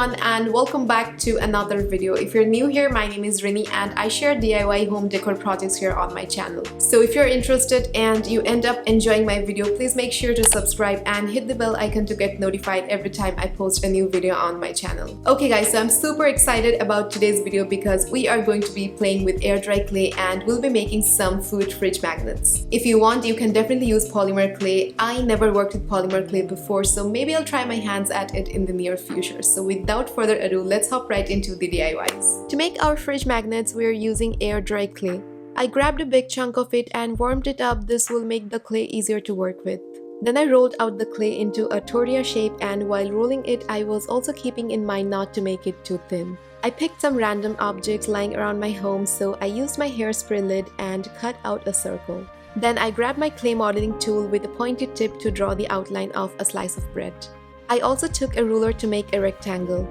everyone, and welcome back to another video. If you're new here, my name is Rini and I share DIY home decor projects here on my channel. So if you're interested and you end up enjoying my video, please make sure to subscribe and hit the bell icon to get notified every time I post a new video on my channel. Okay guys, so I'm super excited about today's video because we are going to be playing with air dry clay and we'll be making some food fridge magnets. If you want, you can definitely use polymer clay. I never worked with polymer clay before, so maybe I'll try my hands at it in the near future. So without further ado, let's hop right into the DIYs. To make our fridge magnets, we're using air dry clay. I grabbed a big chunk of it and warmed it up. This will make the clay easier to work with. Then I rolled out the clay into a tortilla shape, and while rolling it, I was also keeping in mind not to make it too thin. I picked some random objects lying around my home, so I used my hairspray lid and cut out a circle. Then I grabbed my clay modeling tool with a pointed tip to draw the outline of a slice of bread. I also took a ruler to make a rectangle.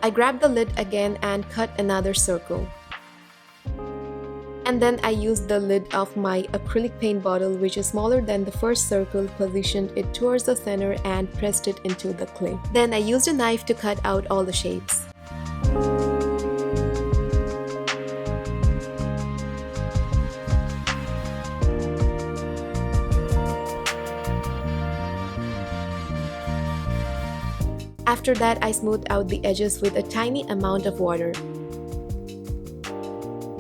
I grabbed the lid again and cut another circle. And then I used the lid of my acrylic paint bottle, which is smaller than the first circle, positioned it towards the center and pressed it into the clay. Then I used a knife to cut out all the shapes. After that, I smoothed out the edges with a tiny amount of water.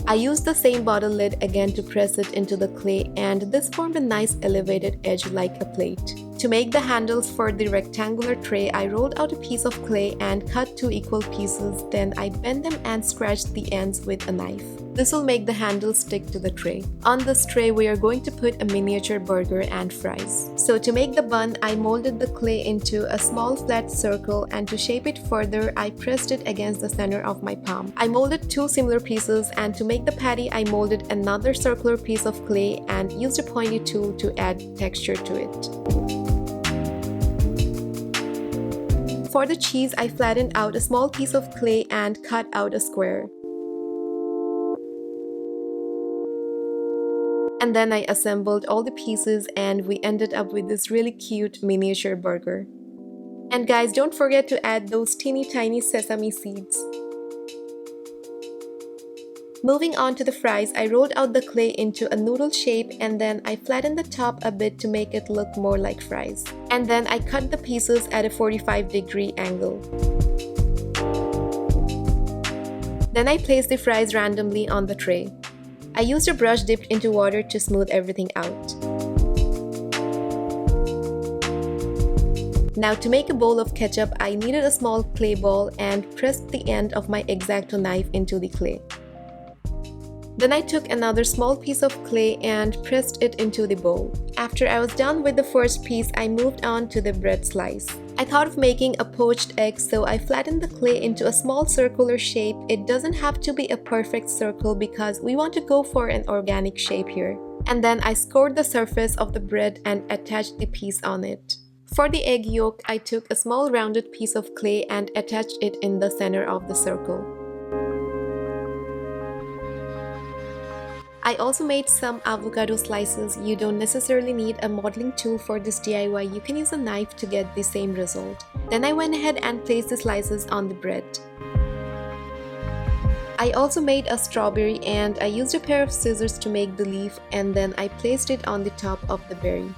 I used the same bottle lid again to press it into the clay, and this formed a nice elevated edge like a plate. To make the handles for the rectangular tray, I rolled out a piece of clay and cut 2 equal pieces. Then I bent them and scratched the ends with a knife. This will make the handles stick to the tray. On this tray, we are going to put a miniature burger and fries. So to make the bun, I molded the clay into a small flat circle, and to shape it further, I pressed it against the center of my palm. I molded 2 similar pieces, and to make the patty, I molded another circular piece of clay and used a pointy tool to add texture to it. For the cheese, I flattened out a small piece of clay and cut out a square. And then I assembled all the pieces and we ended up with this really cute miniature burger. And guys, don't forget to add those teeny tiny sesame seeds. Moving on to the fries, I rolled out the clay into a noodle shape and then I flattened the top a bit to make it look more like fries. And then I cut the pieces at a 45-degree angle. Then I placed the fries randomly on the tray. I used a brush dipped into water to smooth everything out. Now to make a bowl of ketchup, I needed a small clay ball and pressed the end of my X-Acto knife into the clay. Then I took another small piece of clay and pressed it into the bowl. After I was done with the first piece, I moved on to the bread slice. I thought of making a poached egg, so I flattened the clay into a small circular shape. It doesn't have to be a perfect circle because we want to go for an organic shape here. And then I scored the surface of the bread and attached the piece on it. For the egg yolk, I took a small rounded piece of clay and attached it in the center of the circle. I also made some avocado slices. You don't necessarily need a modeling tool for this DIY, you can use a knife to get the same result. Then I went ahead and placed the slices on the bread. I also made a strawberry and I used a pair of scissors to make the leaf, and then I placed it on the top of the berry.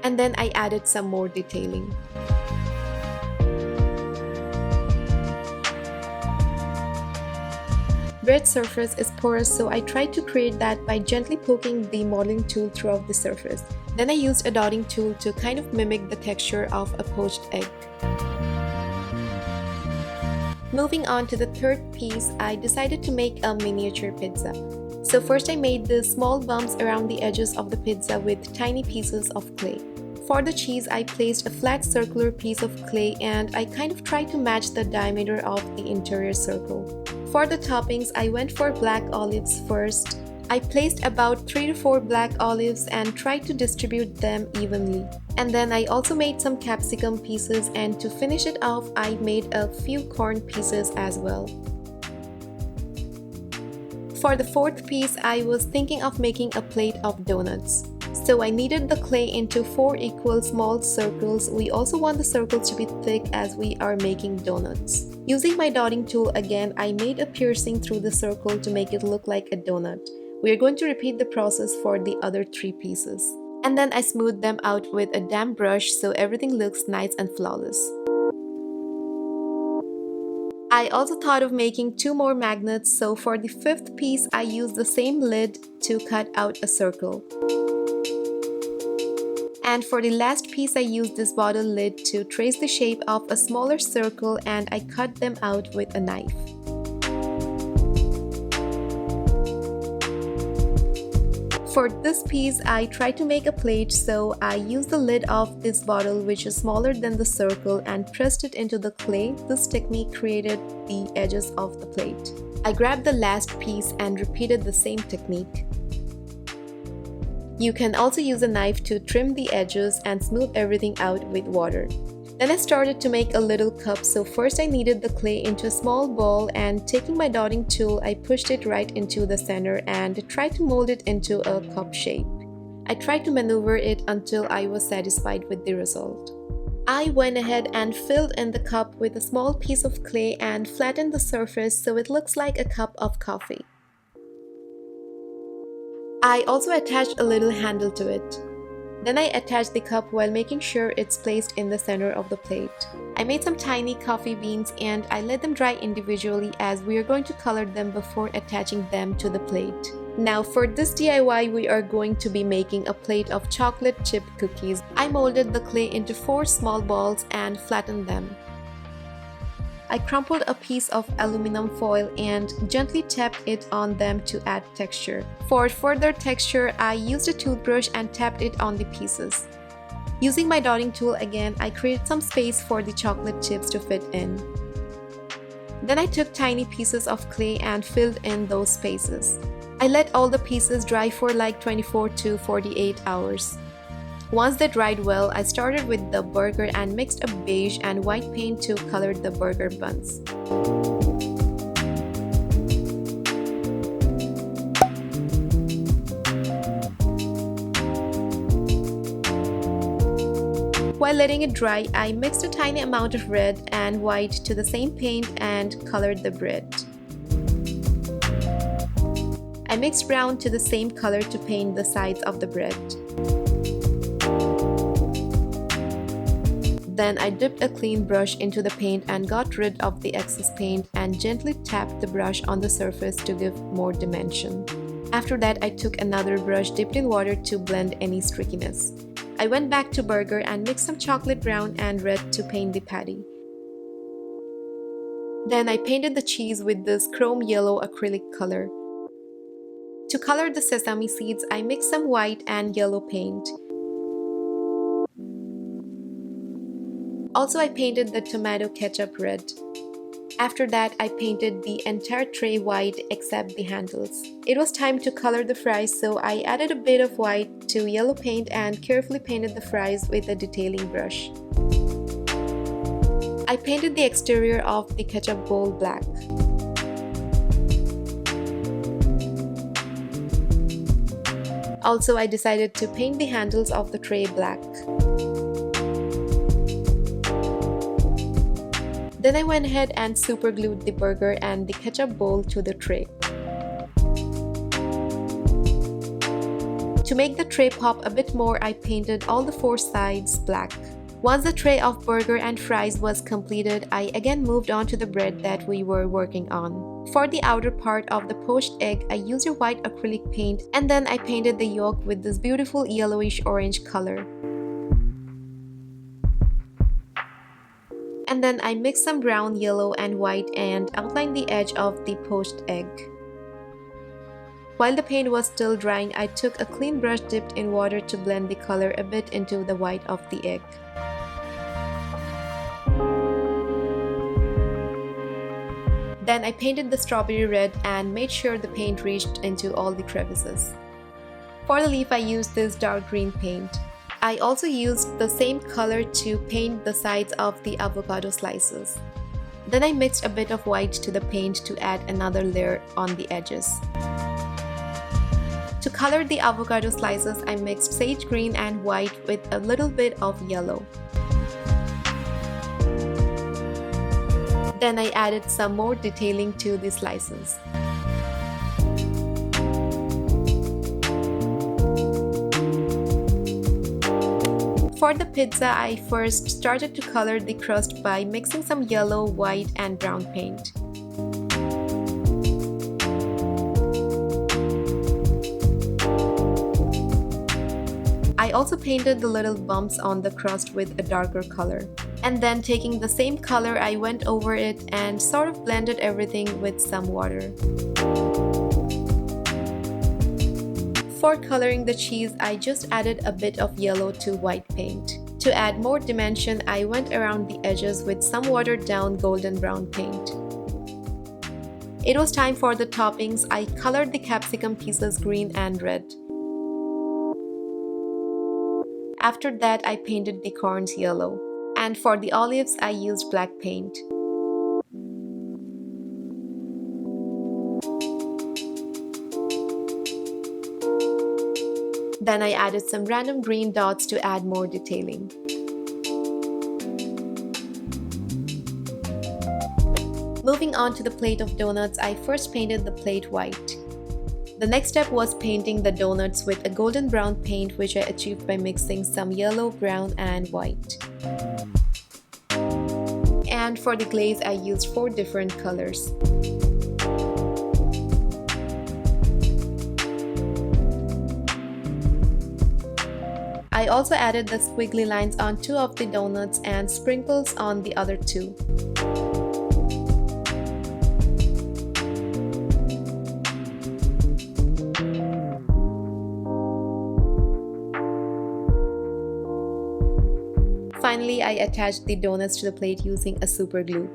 And then I added some more detailing. Bread surface is porous, so I tried to create that by gently poking the modeling tool throughout the surface. Then I used a dotting tool to kind of mimic the texture of a poached egg. Moving on to the third piece, I decided to make a miniature pizza. So first I made the small bumps around the edges of the pizza with tiny pieces of clay. For the cheese, I placed a flat circular piece of clay and I kind of tried to match the diameter of the interior circle. For the toppings, I went for black olives first. I placed about 3 to 4 black olives and tried to distribute them evenly. And then I also made some capsicum pieces, and to finish it off, I made a few corn pieces as well. For the fourth piece, I was thinking of making a plate of donuts. So I kneaded the clay into 4 equal small circles. We also want the circles to be thick as we are making donuts. Using my dotting tool again, I made a piercing through the circle to make it look like a donut. We are going to repeat the process for the other 3 pieces. And then I smoothed them out with a damp brush so everything looks nice and flawless. I also thought of making 2 more magnets, so for the 5th piece I used the same lid to cut out a circle. And for the last piece I used this bottle lid to trace the shape of a smaller circle, and I cut them out with a knife. For this piece, I tried to make a plate, so I used the lid of this bottle, which is smaller than the circle, and pressed it into the clay. This technique created the edges of the plate. I grabbed the last piece and repeated the same technique. You can also use a knife to trim the edges and smooth everything out with water. Then I started to make a little cup, so first I kneaded the clay into a small ball, and taking my dotting tool, I pushed it right into the center and tried to mold it into a cup shape. I tried to maneuver it until I was satisfied with the result. I went ahead and filled in the cup with a small piece of clay and flattened the surface so it looks like a cup of coffee. I also attached a little handle to it. Then I attached the cup while making sure it's placed in the center of the plate. I made some tiny coffee beans and I let them dry individually as we are going to color them before attaching them to the plate. Now for this DIY, we are going to be making a plate of chocolate chip cookies. I molded the clay into 4 small balls and flattened them. I crumpled a piece of aluminum foil and gently tapped it on them to add texture. For further texture, I used a toothbrush and tapped it on the pieces. Using my dotting tool again, I created some space for the chocolate chips to fit in. Then I took tiny pieces of clay and filled in those spaces. I let all the pieces dry for like 24 to 48 hours. Once they dried well, I started with the burger and mixed a beige and white paint to color the burger buns. While letting it dry, I mixed a tiny amount of red and white to the same paint and colored the bread. I mixed brown to the same color to paint the sides of the bread. Then I dipped a clean brush into the paint and got rid of the excess paint and gently tapped the brush on the surface to give more dimension. After that, I took another brush dipped in water to blend any streakiness. I went back to burger and mixed some chocolate brown and red to paint the patty. Then I painted the cheese with this chrome yellow acrylic color. To color the sesame seeds, I mixed some white and yellow paint. Also, I painted the tomato ketchup red. After that, I painted the entire tray white except the handles. It was time to color the fries, so I added a bit of white to yellow paint and carefully painted the fries with a detailing brush. I painted the exterior of the ketchup bowl black. Also, I decided to paint the handles of the tray black. Then I went ahead and super glued the burger and the ketchup bowl to the tray. To make the tray pop a bit more, I painted all the 4 sides black. Once the tray of burger and fries was completed, I again moved on to the bread that we were working on. For the outer part of the poached egg, I used a white acrylic paint and then I painted the yolk with this beautiful yellowish orange color. And then I mixed some brown, yellow, and white and outlined the edge of the poached egg. While the paint was still drying, I took a clean brush dipped in water to blend the color a bit into the white of the egg. Then I painted the strawberry red and made sure the paint reached into all the crevices. For the leaf, I used this dark green paint. I also used the same color to paint the sides of the avocado slices. Then I mixed a bit of white to the paint to add another layer on the edges. To color the avocado slices, I mixed sage green and white with a little bit of yellow. Then I added some more detailing to the slices. For the pizza, I first started to color the crust by mixing some yellow, white, and brown paint. I also painted the little bumps on the crust with a darker color. And then taking the same color, I went over it and sort of blended everything with some water. For coloring the cheese, I just added a bit of yellow to white paint. To add more dimension, I went around the edges with some watered down golden brown paint. It was time for the toppings. I colored the capsicum pieces green and red. After that, I painted the corns yellow. And for the olives, I used black paint. Then I added some random green dots to add more detailing. Moving on to the plate of donuts, I first painted the plate white. The next step was painting the donuts with a golden brown paint, which I achieved by mixing some yellow, brown, and white. And for the glaze, I used 4 different colors. I also added the squiggly lines on 2 of the donuts and sprinkles on the other 2. Finally, I attached the donuts to the plate using a super glue.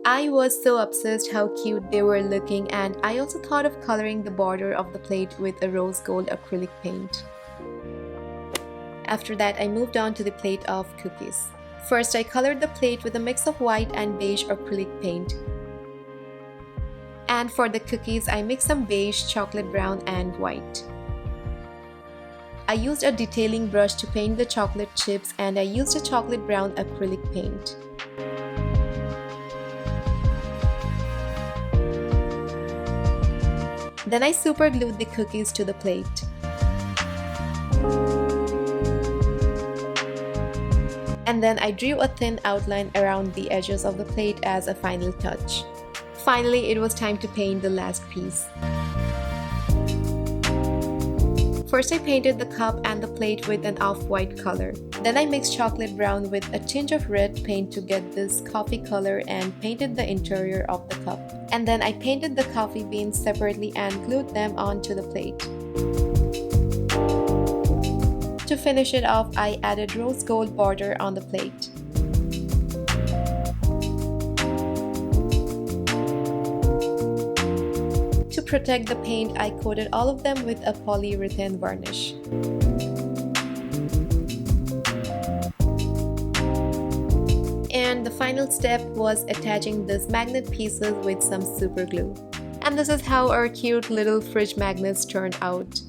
I was so obsessed how cute they were looking, and I also thought of coloring the border of the plate with a rose gold acrylic paint. After that, I moved on to the plate of cookies. First, I colored the plate with a mix of white and beige acrylic paint. And for the cookies, I mixed some beige, chocolate brown, and white. I used a detailing brush to paint the chocolate chips, and I used a chocolate brown acrylic paint. Then I super glued the cookies to the plate. And then I drew a thin outline around the edges of the plate as a final touch. Finally, it was time to paint the last piece. First, I painted the cup and the plate with an off-white color. Then I mixed chocolate brown with a tinge of red paint to get this coffee color and painted the interior of the cup. And then I painted the coffee beans separately and glued them onto the plate. To finish it off, I added rose gold border on the plate. To protect the paint, I coated all of them with a polyurethane varnish. And the final step was attaching these magnet pieces with some super glue. And this is how our cute little fridge magnets turned out.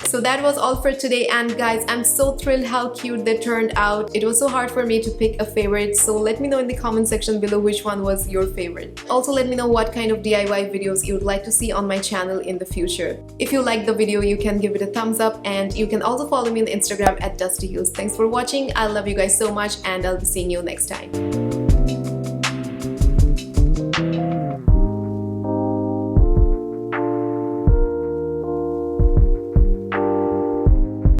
So that was all for today, and guys, I'm so thrilled how cute they turned out. It was so hard for me to pick a favorite, so let me know in the comment section below which one was your favorite. Also, let me know what kind of DIY videos you would like to see on my channel in the future. If you liked the video, you can give it a thumbs up, and you can also follow me on Instagram at DustyHues. Thanks for watching. I love you guys so much, and I'll be seeing you next time.